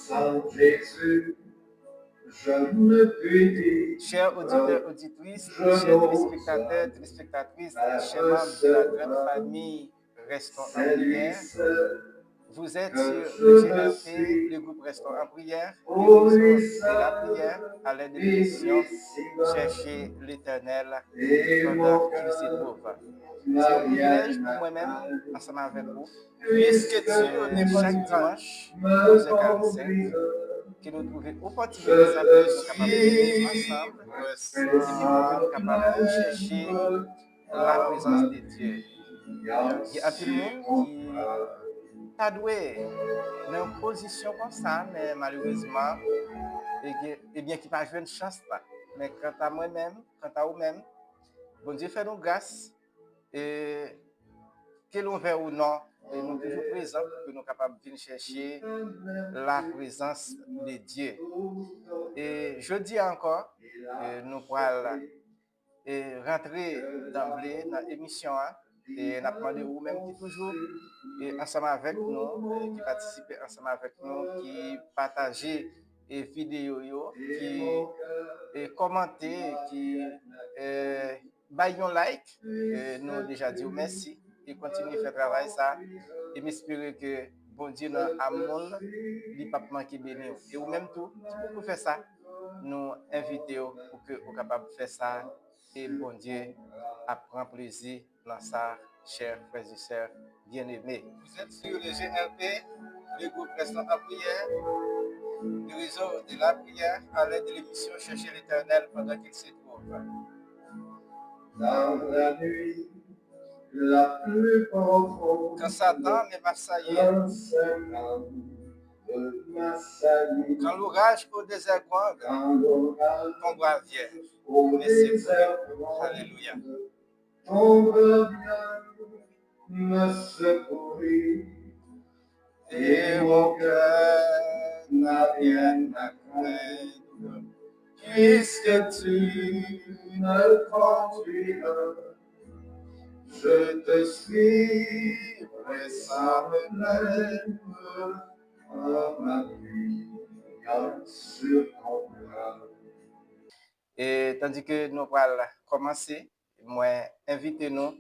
Sans Jésus, je ne puis dire. Chers auditeurs, auditrices, chers téléspectateurs, téléspectatrices, chers membres de la grande famille Restons en prière, vous êtes sur le GRP, le groupe Restons en prière, le réseau de la prière, à l'aide de l'émission Chercher l'Éternel pendant qu'il se trouve. C'est un privilège pour moi-même, ensemble avec vous, puisque chaque dimanche, 11h45, que nous trouvons opportunité de s'appeler ensemble et puis pour que nous capables de chercher la présence de Dieu. Il y a tout le monde qui a doué dans une position comme ça, mais malheureusement, et bien qui n'a pas joué une chance là. Mais quant à moi-même, quant à vous-même, bon Dieu fait nous grâce et que l'on veut ou non, et nous toujours présents pour que nous soyons capables de venir chercher la présence de Dieu. Et je dis encore, nous pourrons rentrer d'emblée dans l'émission et nous demandé vous-même qui toujours ensemble avec nous, qui participez ensemble avec nous, qui partagez les vidéos, qui commentez, qui baillent un like. Nous déjà dit merci et continuez à faire travail ça et m'espérer que bon Dieu dans amour li pas manquer béni et ou même tout pour faire ça nous invitons pour que vous capable de faire ça et bon Dieu apprend plaisir dans ça chers frères et sœurs bien-aimés. Vous êtes sur le GRP, le groupe Restons en prière, le réseau de la prière à l'aide de l'émission Chercher l'Éternel pendant qu'il se trouve. Dans la nuit la plus profonde, quand Satan n'est pas saillé, quand l'orage au désert gronde, ton bras vient, mais c'est vrai. Alléluia. Ton bras vient me secourir, et mon cœur n'a rien à craindre, puisque tu me conduiras. Je te suivrai sans même ma vie sur ton bras. Et tandis que nous allons commencer, moi invitez-nous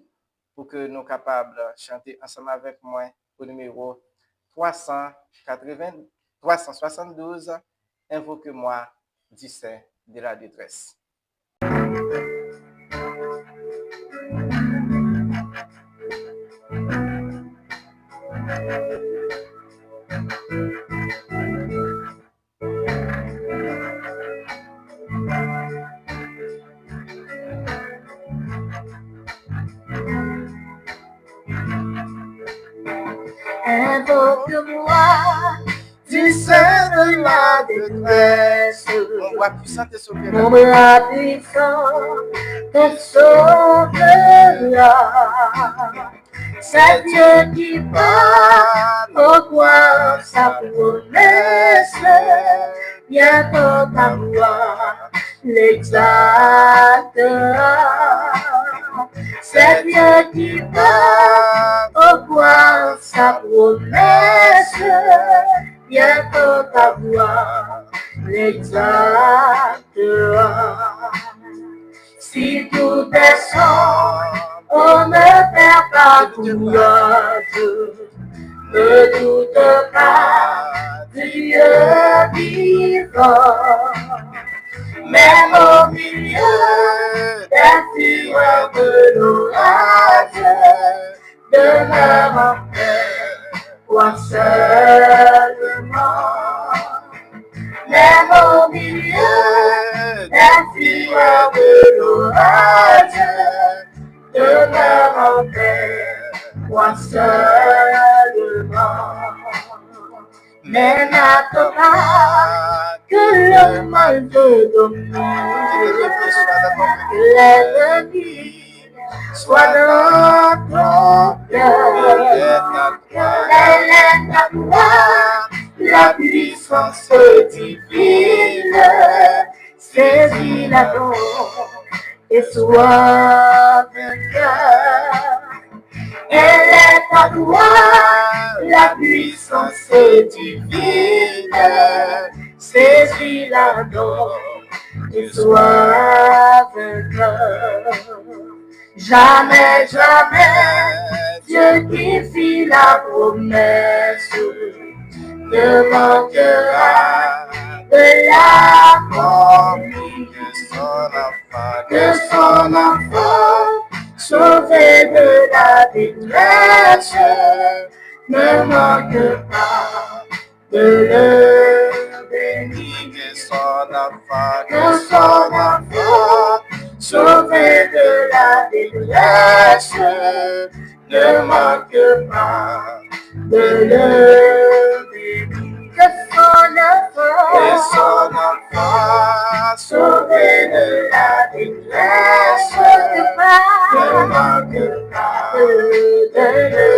pour que nous soyons capables de chanter ensemble avec moi au numéro 372, Invoque-moi du sein de la détresse. Invoque-moi du sein de la détresse. Mon bras puissant te sauvera. Mon bras puissant te sauvera. C'est Dieu qui parle, pourquoi sa promesse, bientôt ta voix l'exaltera. C'est Dieu qui parle, pourquoi sa promesse, bientôt ta voix l'exaltera. Si tout est sombre, on ne perd pas courage, ne doute pas, Dieu vivant. Même au milieu des fureurs de l'orage, demeure en paix, toi seulement. Même au milieu des fureurs de l'orage, demeure en paix, toi seulement. Mais n'attends pas que le mal te domine, que l'ennemi soit dans ton cœur, elle est à toi la puissance divine, saisis-la donc et sois vainqueur. Elle est à toi la puissance divine, saisis la dent et sois vainqueur. Jamais, jamais, Dieu qui fit la promesse ne manquera de la promesse que son enfant sauvé de la détresse ne manque pas de le bénir que son enfant sauvé de la détresse ne manque pas de le bénir que son enfant sauvé de la détresse ne manque pas de le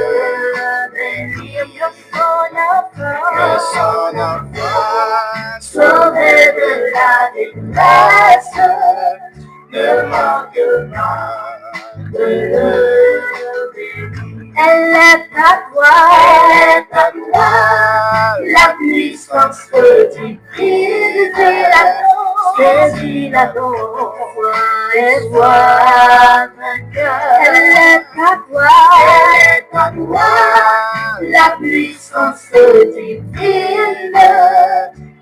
bénir que son enfant sauvé de la détresse ne manque pas de le bénir. Elle est à toi, la puissance divine, saisis la dent et sois vainqueur. Elle est à toi, la puissance divine,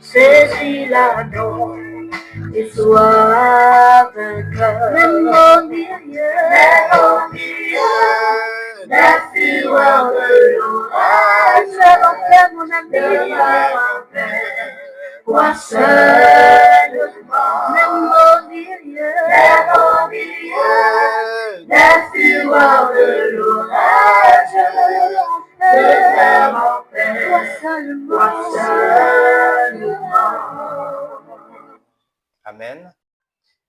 saisis la dent et sois vainqueur. Même au milieu la fureur de l'orage, mon ami, toi seulement, même au milieu la fureur de l'orage, demeure en paix, toi seulement. Amen.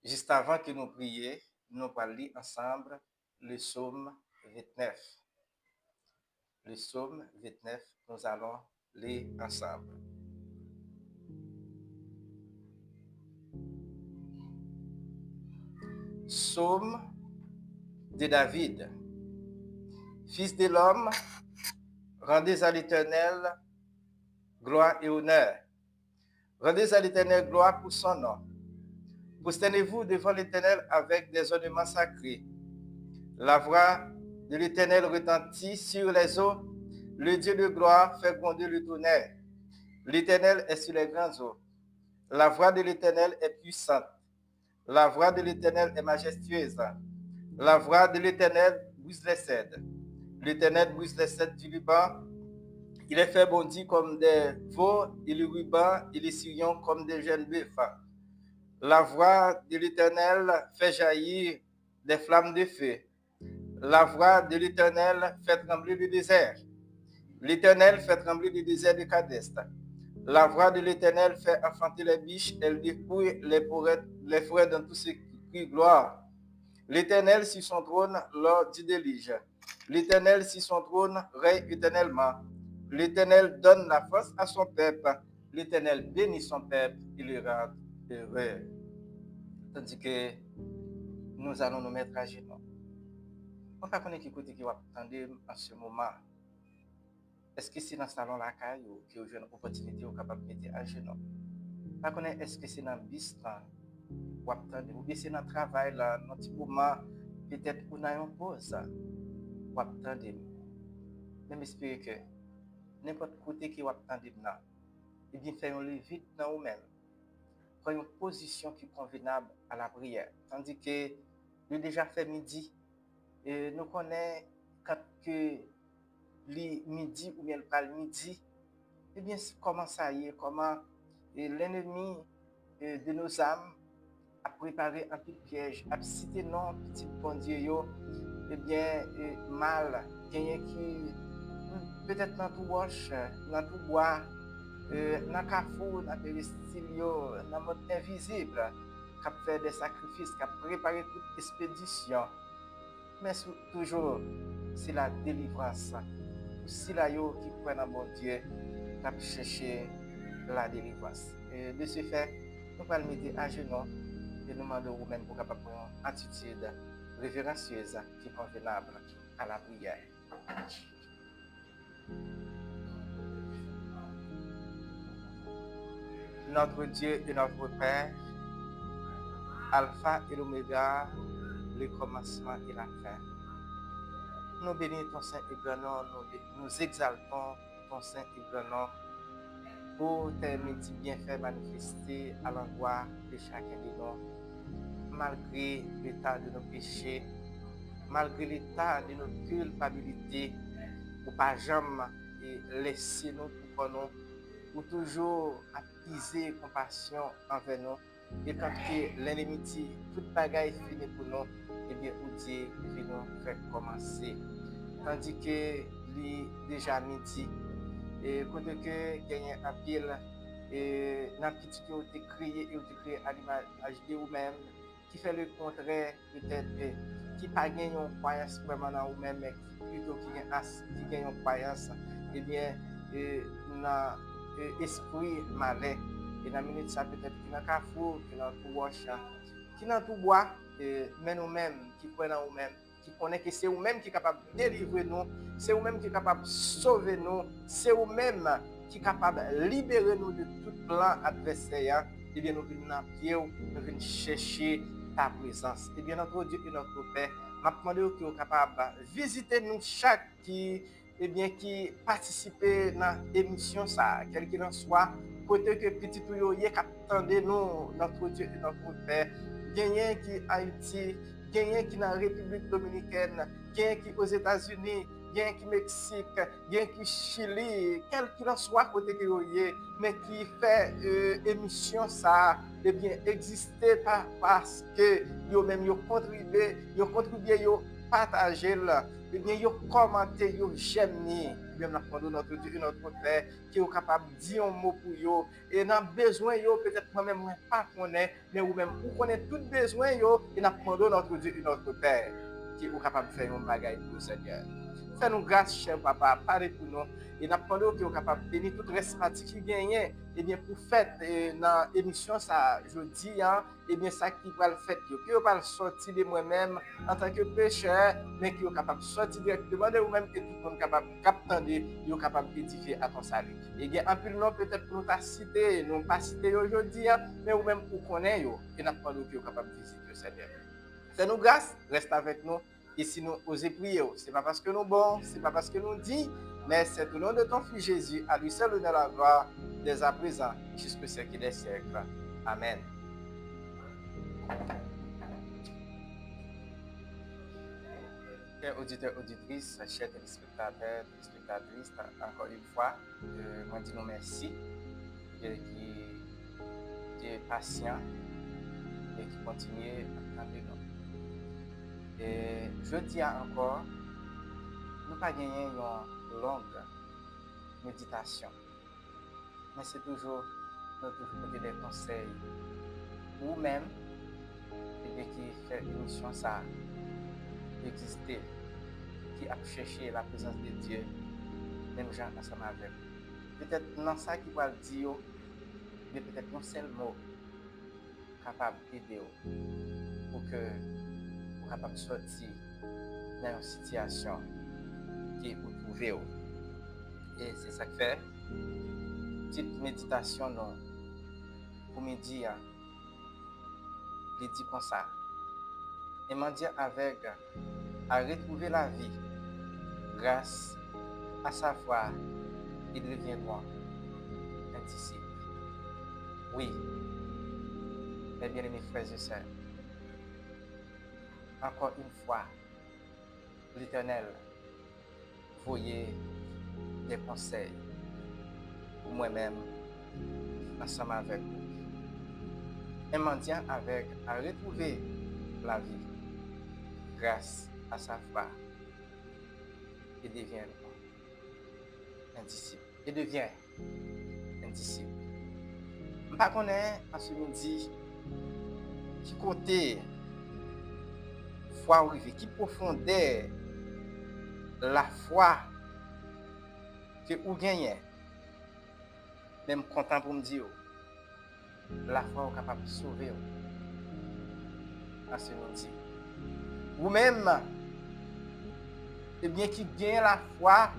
Juste avant que nous prions, nous allons lire ensemble le psaume 29. Le psaume 29, nous allons lire ensemble. Psaume de David. Fils de l'homme, rendez à l'Éternel gloire et honneur. Rendez à l'Éternel gloire pour son nom. Prosternez-vous devant l'Éternel avec des ornements sacrés. La voix de l'Éternel retentit sur les eaux. Le Dieu de gloire fait gronder le tonnerre. L'Éternel est sur les grandes eaux. La voix de l'Éternel est puissante. La voix de l'Éternel est majestueuse. La voix de l'Éternel brise les cèdres. L'Éternel brise les cèdres du Liban. Il les fait bondir comme des veaux et le ruban et les sillons comme des jeunes bœufs. La voix de l'Éternel fait jaillir des flammes de feu. La voix de l'Éternel fait trembler le désert. L'Éternel fait trembler le désert de Kadest. La voix de l'Éternel fait enfanter les biches. Elle dépouille les forêts dans tout ce qui gloire. L'Éternel sur son trône lors du déluge. L'Éternel sur son trône règne éternellement. L'Éternel donne la force à son peuple. L'Éternel bénit son peuple et le rend heureux. Tandis que nous allons nous mettre à genoux. On ne peut pas connaître qui côté qui va attendre en ce moment. Est-ce que c'est dans le salon la caille ou qui a une opportunité ou capable de mettre à genoux? Pas connaître est-ce que c'est dans le bus ou attendre ou bien c'est dans le travail là, dans un petit moment peut-être on a une pause ou attendre. Même espérer que n'importe côté qui va attendre là, et bien faire un vite dans vous-même. Prenez une position qui est convenable à la prière. Tandis que nous déjà fait midi, et nous connaissons quand que le midi ou bien le midi, eh bien comment ça y est, comment l'ennemi de nos âmes a préparé un petit piège, a cité non petit bon Dieu, eh bien mal, qui peut-être dans tout roche, dans tout bois, dans Carrefour, dans Péristilio, dans le monde invisible, qui a fait des sacrifices, qui a préparé toute expédition. Mais toujours, c'est la délivrance. C'est là qui prennent un bon Dieu, qui a cherché la délivrance. Et de ce fait, nous allons mettre à genoux et nous demandons vous-même pour capable prendre une attitude révérencieuse qui est convenable à la prière. notre Dieu et notre Père, Alpha et l'Oméga, le commencement et la fin. Nous bénissons ton Saint et grand nom, nous exaltons ton Saint et grand nom pour tes multiples bienfaits manifestés à l'endroit de chacun de nous, malgré l'état de nos péchés, malgré l'état de nos culpabilités, ou pas jamais laisser nous pour nous, ou toujours attiser compassion envers nous, et quand que l'ennemi dit toute bagaille finie pour nous, eh bien, ou dit que nous fait commencer. Tandis que lui déjà midi, et quand que gagne un pile, et dans petit que vous créé et vous créé à l'image de vous-même, qui fait le contraire, peut-être, qui pas gagne une croyance vraiment dans vous-même, mais plutôt qui gagne une croyance, eh bien, dans esprit malais, et dans la minute ça peut-être qui dans carrefour, qui dans tout wash, qui dans tout bois, mais nous-mêmes, qui croyons en nous-mêmes, qui connaissent que c'est vous-même qui est capable de délivrer nous, c'est vous-même qui est capable de sauver nous, c'est vous-même qui est capable de libérer nous de tout plan adversaire. Eh bien, nous venons dans pied, nous venons chercher ta présence. Eh bien, notre Dieu et notre Père, m'a demandé que vous capable de visiter nous chaque qui, eh bien, qui participe dans l'émission, ça, quel qu'il en soit, côté que petit ou yo, attendez nous, notre Dieu et notre Père, gagné qui Haïti, gagné qui dans la République Dominicaine, gagné qui aux États-Unis, gagné qui Mexique, gagné qui Chili, quel qu'il en soit côté que yo yé, mais qui fait émission ça, eh bien exister parce que yo même yo contribué, yo partager là, eh bien yo commenter, yo j'aime ni, eh bien notre Dieu et notre Père qui est capable de dire un mot pour yo et n'a besoin yo peut-être moi-même moi pas connaît mais ou même vous connaît tout besoin yo et n'a demandé notre Dieu et notre Père qui est capable de faire un bagage pour le Seigneur. Fais-nous grâce, cher papa, parlez pour nous. Et nous demandons que vous capable de bénir toute responsabilité qui gagne, et bien pour faire dans l'émission ça jeudi, et bien ça qui va le faire, que vous pas sortir de moi-même en tant que pécheur, mais que vous capable de sortir directement de vous-même et tout le monde capable de capter, vous capable d'édifier à ton salut. Et bien en plus non peut-être pour nous pas citer, nous pas citer aujourd'hui, mais vous-même vous connaissez, et nous demandons que vous capable de visiter le Seigneur. Fais-nous grâce, reste avec nous. Et si nous osons prier, ce n'est pas parce que nous bons, ce n'est pas parce que nous dit, mais c'est au nom de ton Fils Jésus, à lui seul honneur la gloire, dès à présent, jusqu'au siècle des siècles. Amen. Chers auditeurs, auditrices, chers téléspectateurs, téléspectatrices, encore une fois, moi dis nous merci, qui est patient et qui continue à attendre nous. Et je dis encore, nous pas gagner une longue méditation, mais c'est toujours donner des conseils ou même qui fait l'émission ça exister, qui a cherché la présence de Dieu, même gens ensemble avec. Peut-être dans ça qui va dire, mais peut-être un seul mot capable d'aider pour que capable de sortir dans une situation qui est pour trouver. Et c'est ça que fait. Petite méditation non, pour me dire, je dis comme ça. Et m'en dire avec à retrouver la vie grâce à sa foi et deviendra un disciple. Oui, mes bien-aimés frères et sœurs. Encore une fois, l'Éternel voyait des conseils pour moi-même, ensemble avec vous. Et mendiant avec à retrouver la vie grâce à sa foi et devient un disciple. Et devient un disciple. Je ne sais pas en ce midi qui côté foi arrivée, qui profondeur la foi que vous gagnez, même content pour me dire, la foi est capable de sauver à ce midi. Vous-même, et bien qui gagne la foi,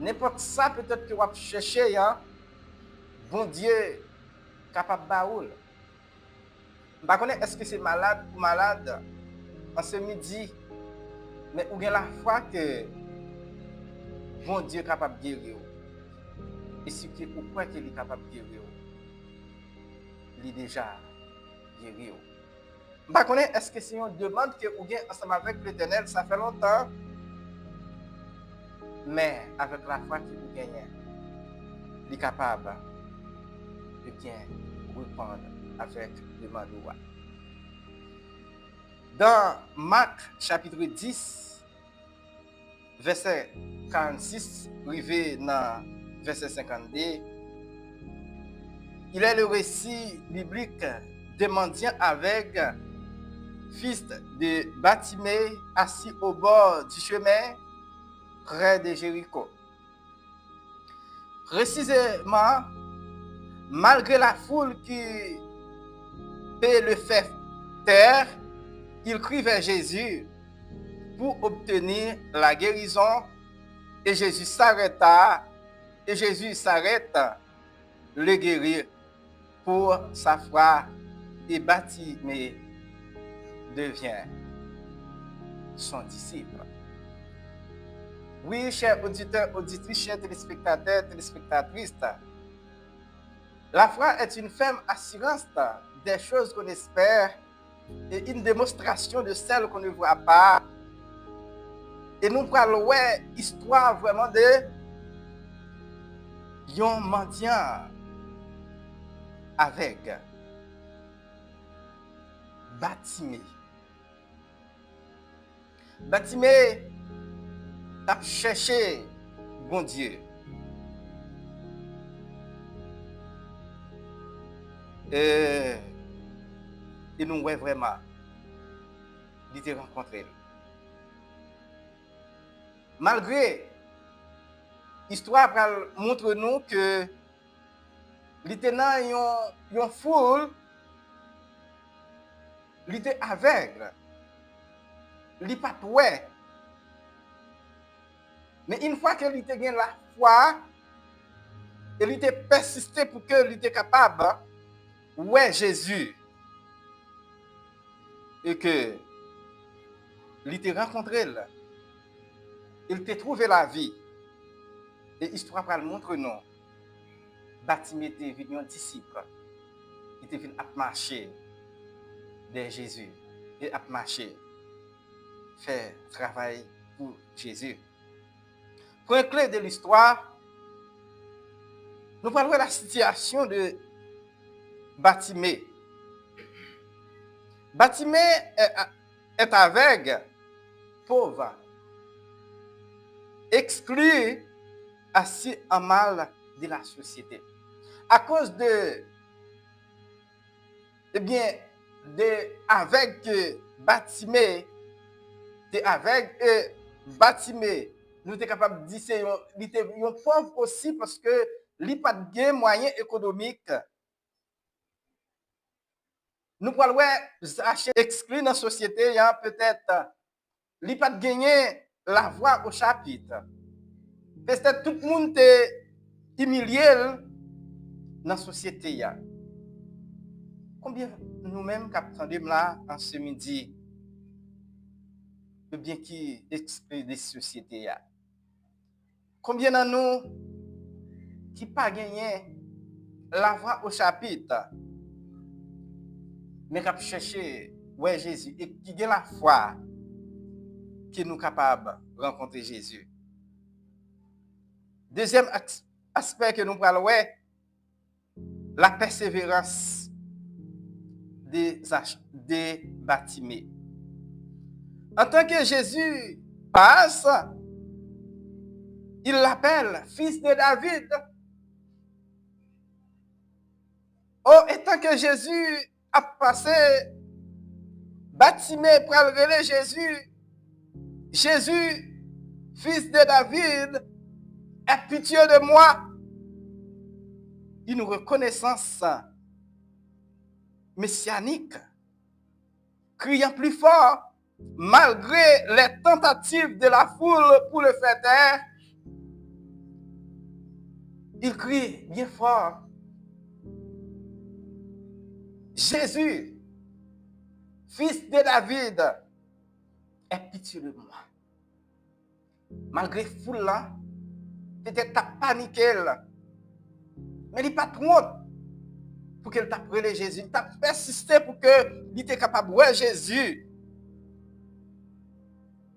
n'importe ça peut-être que vous cherchez, bon Dieu capable baoul. Par contre, est-ce que c'est malade ou malade en ce midi, mais ou bien la foi que bon Dieu capable de guérir. Et si que ou quoi qu'il est capable de guérir, il est déjà guéri. Par contre, est-ce que c'est une demande que ou bien ensemble avec l'Éternel, ça fait longtemps, mais avec la foi qu'il vous gagne, il est capable de bien répondre avec demande. Dans Marc chapitre 10, verset 46, arrivé dans verset 52, il est le récit biblique de mendiant aveugle, fils de Bartimée, assis au bord du chemin près de Jéricho. Précisément, malgré la foule qui peut le faire taire, il crie vers Jésus pour obtenir la guérison. Et Jésus s'arrêta, et Jésus s'arrête le guérir pour sa foi, et Bartimée devient son disciple. Oui, chers auditeurs, auditrices, chers téléspectateurs, téléspectatrices, la foi est une ferme assurance des choses qu'on espère et une démonstration de celles qu'on ne voit pas. Et nous parlons histoire vraiment de un mendiant avec Bartimée. Bartimée a cherché bon Dieu. Et nous voyons vraiment, il était rencontré. Malgré l'histoire montre nous que il était dans une foule, il était aveugle, il n'était pas doué. Mais une fois qu'il était gagné la foi, il était persisté pour qu'il était capable ouais Jésus et que il était rencontré là, il t'a trouvé la vie et l'histoire va le montrer nous. Bartimée était venu un disciple, il était venu à marcher de Jésus et à marcher faire travail pour Jésus. Point clé de l'histoire, nous parlons de la situation de Bartimée. Bartimée est aveugle, pauvre, exclu, assis en mal de la société. À cause de, avec Bartimée, avec Bartimée, nous sommes capables de dire qu'il était pauvre aussi parce que il n'a pas de moyens économiques. Nous parlons exclu dans la société, peut-être, il n'a pas de gagner la voix au chapitre. Peut-être tout le monde est humilié dans la société. Combien nous-mêmes qui là en ce midi, bien qui exclut des sociétés? Combien de nous qui pas gagné la voix au chapitre, mais qui chercher ouais Jésus et qui a la foi qui nous capable de rencontrer Jésus. Deuxième aspect que nous parlons, la persévérance des Bartimée. En tant que Jésus passe, il l'appelle fils de David. Oh, étant que Jésus a passé, Bartimée pour le relais Jésus, Jésus, fils de David, aie pitié de moi. Une reconnaissance messianique, criant plus fort, malgré les tentatives de la foule pour le faire taire. Il crie bien fort, Jésus, fils de David, aie pitié de moi. Malgré foule là, peut-être t'as paniqué là, mais il n'est pas trop pour qu'elle t'apprenne Jésus. Il t'a persisté pour que il était capable de voir Jésus.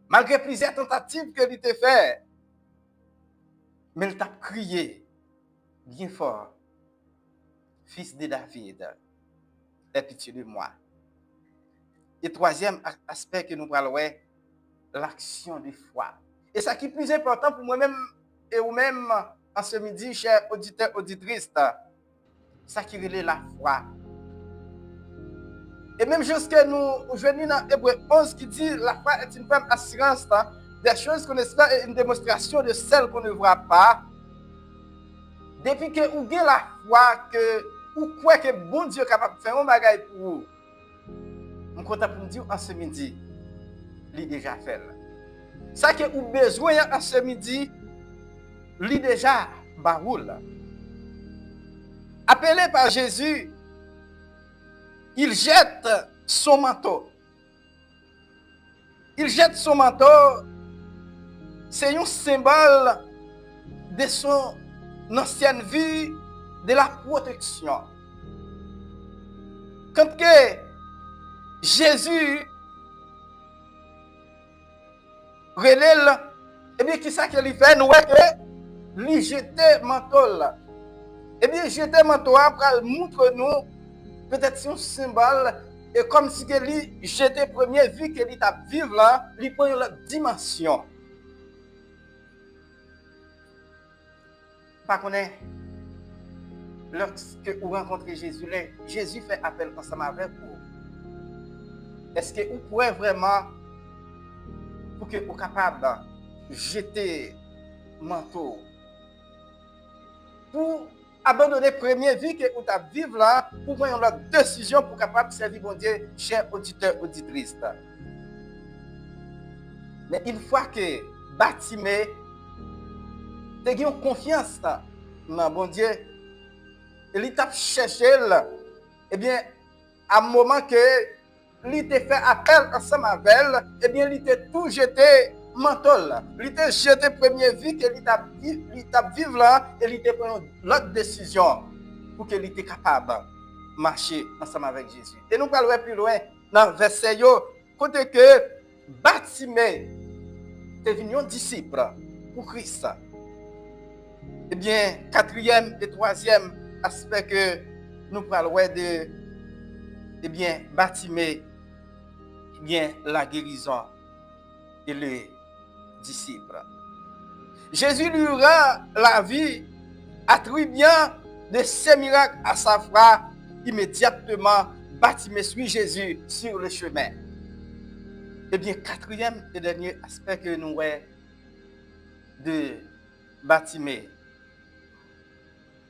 Malgré plusieurs tentatives que il t'a fait, mais il t'a crié bien fort. Fils de David, aie pitié de moi. Et troisième aspect que nous parlons, l'action de foi. Et ça qui est plus important pour moi-même et vous-même en ce midi, chers auditeurs, auditrices, ça qui relève la foi. Et même jusque nous venons dans Hébreu 11 qui dit la foi est une ferme assurance des choses qu'on espère et une démonstration de celles qu'on ne voit pas. Depuis que vous avez la foi, que vous croyez que bon Dieu est capable de faire un bagage pour vous, je suis content pour me dire en ce midi, il est déjà fait. Ça que vous avez besoin en ce midi, il est déjà baroul. Appelé par Jésus, il jette son manteau. Il jette son manteau, c'est un symbole de son ancienne vie, de la protection. Quand que Jésus relève, eh bien, qui ça qu'il fait? Nous voyons que lui jeter manteau là. Eh bien, jeter manteau après montre-nous peut-être c'est un symbole et comme si que lui jeter première vie que lui t'a vivre là, lui prend une dimension. Par contre, lorsque vous rencontrez Jésus, Jésus fait appel ensemble avec vous. Est-ce que vous pouvez vraiment, pour que vous soyez capable de jeter manteau, pour abandonner la première vie que vous avez vivre là, pour prendre la décision pour capable de servir bon Dieu, chers auditeurs, auditrices. Mais une fois que Bartimée a eu confiance dans bon Dieu, il t'a cherché, eh bien, à un moment que il t'a fait appel ensemble avec elle, eh bien, il t'a tout jeté manteau. Il t'a jeté première vie que il t'a vivre là, et il t'a pris l'autre décision pour qu'il était capable de marcher ensemble avec Jésus. Et nous parlons plus loin dans le verset, côté que Bartimée est devenu un disciple pour Christ. Eh bien, quatrième et troisième aspect que nous parlons de, eh bien, Bartimée, eh bien, la guérison et le disciple. Jésus lui rend la vie, attribuant de ces miracles à sa foi. Immédiatement, Bartimée suit Jésus sur le chemin. Eh bien, quatrième et dernier aspect que nous voyons de Bartimée,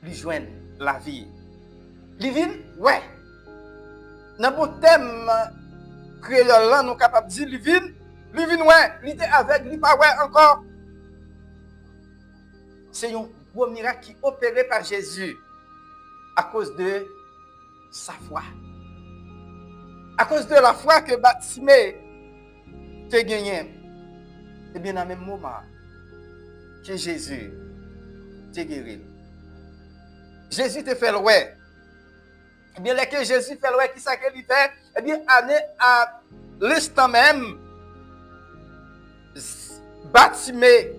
lui joindre la vie. Lui vient, ouais. Dans le thème créole là, nous sommes capables de dire, lui vient, ouais. Il était avec, lui pas ouais encore. C'est un gros miracle qui est opéré par Jésus à cause de sa foi. À cause de la foi que Bartimée a gagné. Et bien, dans le même moment que Jésus t'a guéri. Jésus te fait le ouais. Eh bien, lorsque Jésus fait le ouais, qui ça qu'il fait? Eh bien, à l'instant même, Bartimée,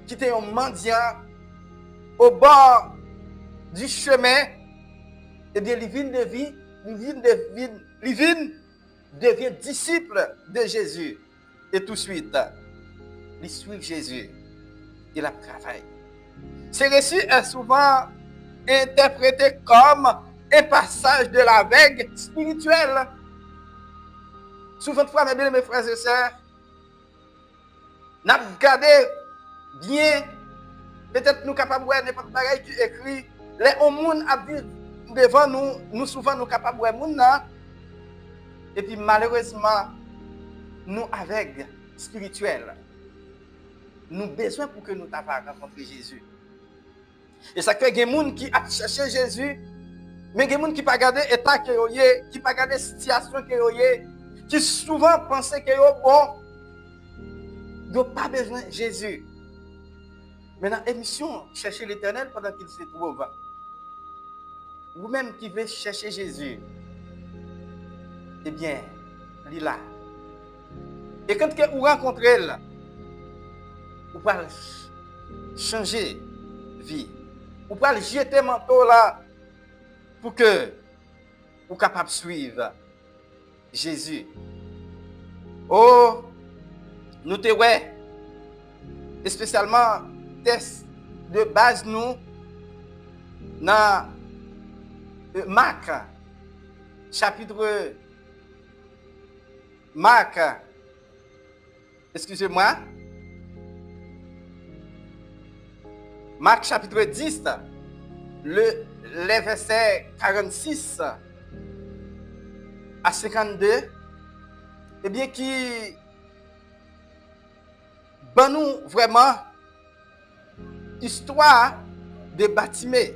qui était un mendiant au bord du chemin, eh bien, il devient disciple de Jésus. Et tout de suite, il suit Jésus. Il a travaillé. Ce récit est souvent interprété comme un passage de la vague spirituelle. Souvent de fois, mes frères et sœurs, nous regardons bien, peut-être nous capables de voir n'importe pareil qui écrit, les hommes à vivre devant nous, nous souvent nous capables de voir moun là, et puis malheureusement, nous aveugles spirituels. Nous avons besoin pour que nous puissions rencontrer Jésus. Et ça fait que des gens qui a cherché Jésus, Mais il y a des gens qui ne pas regarder l'état qui est, qui ne pas regarder la situation qui est, qui souvent pensent que c'est bon. Ils n'ont pas besoin de Jésus. Mais dans l'émission, chercher l'éternel pendant qu'il se trouve. Vous-même qui veut chercher Jésus, eh bien, il est là. Et quand vous rencontrez là, vous pouvez changer de vie. Vous pouvez jeter le manteau là pour que vous soyez capable de suivre Jésus. Oh, nous te ouais, spécialement test de base nous dans Marc chapitre Marc, excusez-moi, Marc chapitre 10, les versets 46 à 52, eh bien qui ben nous vraiment histoire de Bartimée.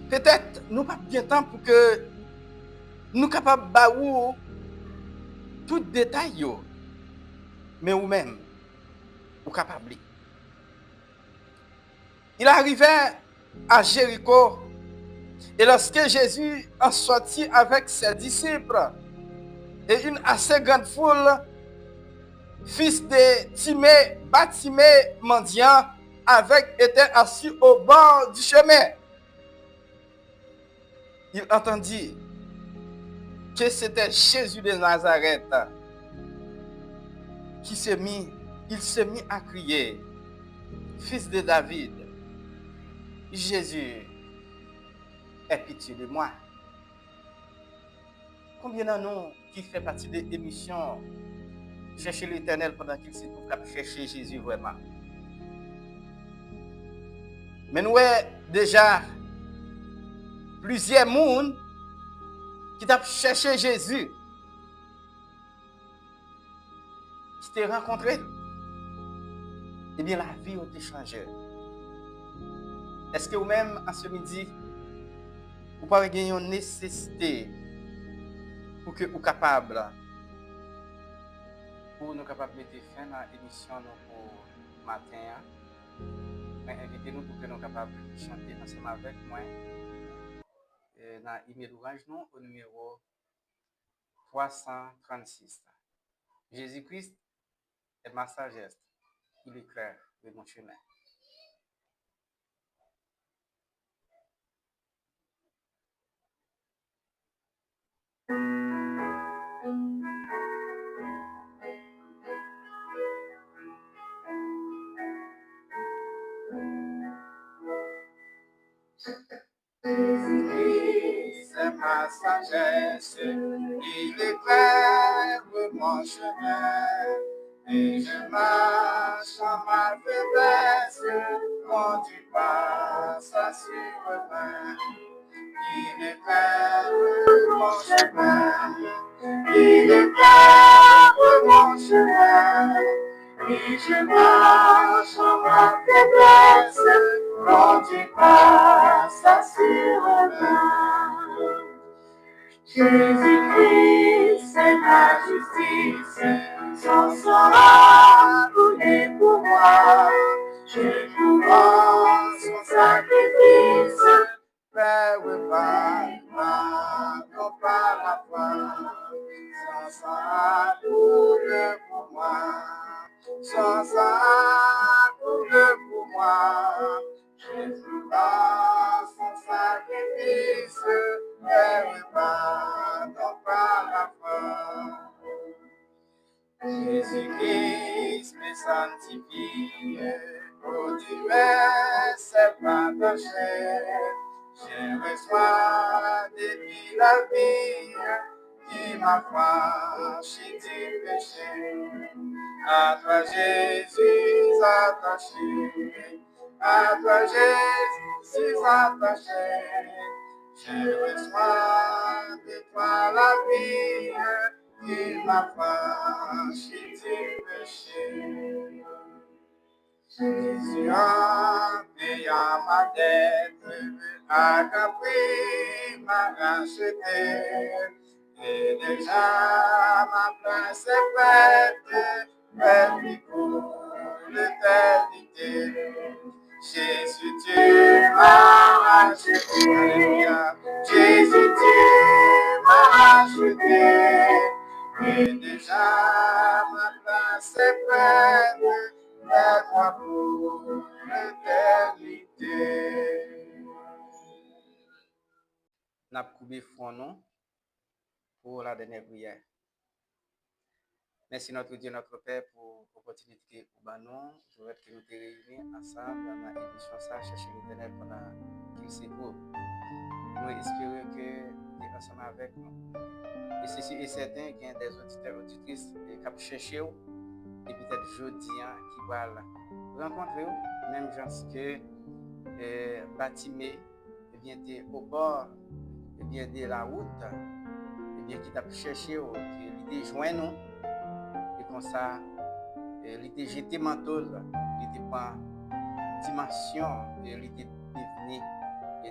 Peut-être nous pas bien temps pour que nous capables baou tout détail yo, mais ou même ou capable. Il arrivait à Jéricho et lorsque Jésus en sortit avec ses disciples et une assez grande foule, fils de Timée, Bartimée, mendiant, était assis au bord du chemin. Il entendit que c'était Jésus de Nazareth il se mit à crier, fils de David, Jésus, aie pitié de moi. Combien d'entre nous qui fait partie de l'émission chercher l'éternel pendant qu'il se trouve à chercher Jésus vraiment? Mais nous avons déjà plusieurs personnes qui ont cherché Jésus, qui t'ont rencontré. Eh bien, la vie a été changée. Est-ce que vous-même, en ce midi, vous pouvez gagner une nécessité pour que vous soyez capable, pour nous capables de mettre fin à l'émission pour le matin? Invitez-nous pour que nous soyons capables de chanter ensemble avec moi dans l'email orange nous au numéro 336. Jésus-Christ est ma sagesse, il éclaire de mon chemin. Jésus-Christ est ma sagesse, il éclaire mon chemin. Et je marche en ma faiblesse, quand tu passes assurément. Il éclaire mon chemin, il éclaire mon chemin. Et je marche en ma faiblesse, quand tu passes assurément. Jésus-Christ, c'est ma justice, son sang a coulé pour moi. Je trouve son sacrifice, Père, non pas la foi. Son sang a coulé pour moi, son sang a coulé pour moi. Je trouve son sacrifice, Père, non pas la foi. Jésus-Christ me sanctifie, au divers c'est pas péché. Je reçois depuis la vie, qui m'a franchi du péché. À toi Jésus attaché, à toi Jésus attaché. Je reçois de toi la vie, qui m'a franchi du péché. Jésus a payé ma dette, à Capri m'a racheté. Et déjà ma place est prête, prête pour l'éternité. Jésus, tu m'as racheté. Alléluia. Jésus, tu m'as racheté. Et déjà ma place est prête, prête pour l'éternité. N'a pas coupé front non pour la dernière prière. Merci notre Dieu, notre Père, pour l'opportunité pour nous. Je veux que nous te réunis ensemble dans l'émission ça, chercher l'éternel pendant qu'il s'éprouve. Nous espérons que tu es ensemble avec nous. Et c'est sûr et certain qu'il y a des auditeurs et auditrices qui ont cherché et peut-être jeudi qui vont rencontrer, même gens que Batimé, et bien tu es au bord et bien de la route, et bien qui t'a cherché, qui t'a joint nous. Et comme ça, il était jeté manteau, il était pas dimension, il était devenu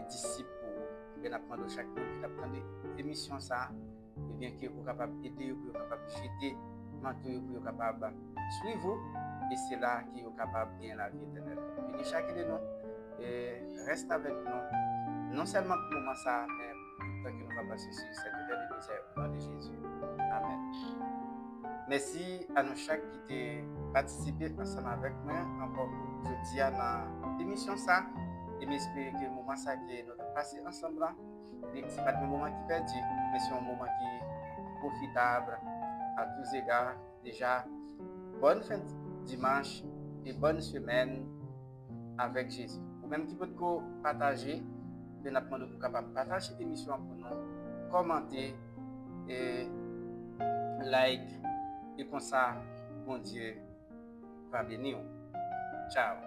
disciple pour bien apprendre chaque jour, qui apprendre l'émission ça, et bien que vous capable d'aider, vous capable jeter manteau, vous capable suivre, et c'est là qui est capable bien la vie éternelle. Venez chacun de nous et reste avec nous, non seulement pour le moment ça, mais pour le temps que nous allons passer sur cette terre de désert au nom de Jésus. Amen. Merci à nous chaque qui ont participé ensemble avec moi encore aujourd'hui dans l'émission ça et j'espère que le moment ça que nous avons passé ensemble là, c'est pas un moment qui perdu, mais c'est un moment qui est profitable à tous égards. Déjà, bonne fin de dimanche et bonne semaine avec Jésus. Ou même qui peut partager, bien apprendre pour capable partager l'émission pour nous, commenter et like. Et comme ça, bon Dieu va bénir. Ciao.